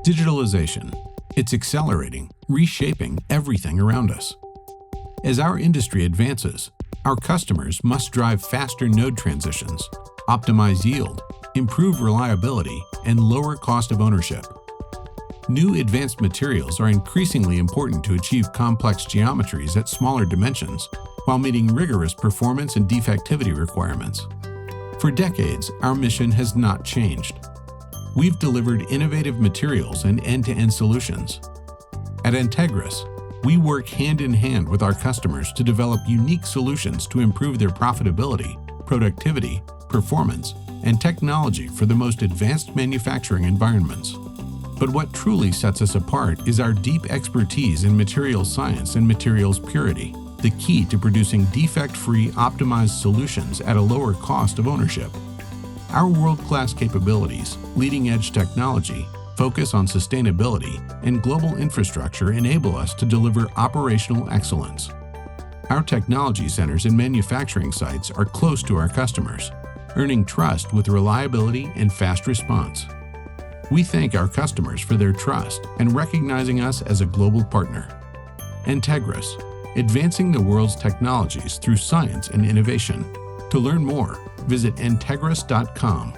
Digitalization. It's accelerating, reshaping everything around us. As our industry advances, our customers must drive faster node transitions, optimize yield, improve reliability, and lower cost of ownership. New advanced materials are increasingly important to achieve complex geometries at smaller dimensions while meeting rigorous performance and defectivity requirements. For decades, our mission has not changed. We've delivered innovative materials and end-to-end solutions. At Entegris, we work hand in hand with our customers to develop unique solutions to improve their profitability, productivity, performance, and technology for the most advanced manufacturing environments. But what truly sets us apart is our deep expertise in materials science and materials purity, the key to producing defect-free, optimized solutions at a lower cost of ownership. Our world-class capabilities, leading-edge technology, focus on sustainability, and global infrastructure enable us to deliver operational excellence. Our technology centers and manufacturing sites are close to our customers, earning trust with reliability and fast response. We thank our customers for their trust and recognizing us as a global partner. Entegris, advancing the world's technologies through science and innovation. To learn more, visit entegris.com.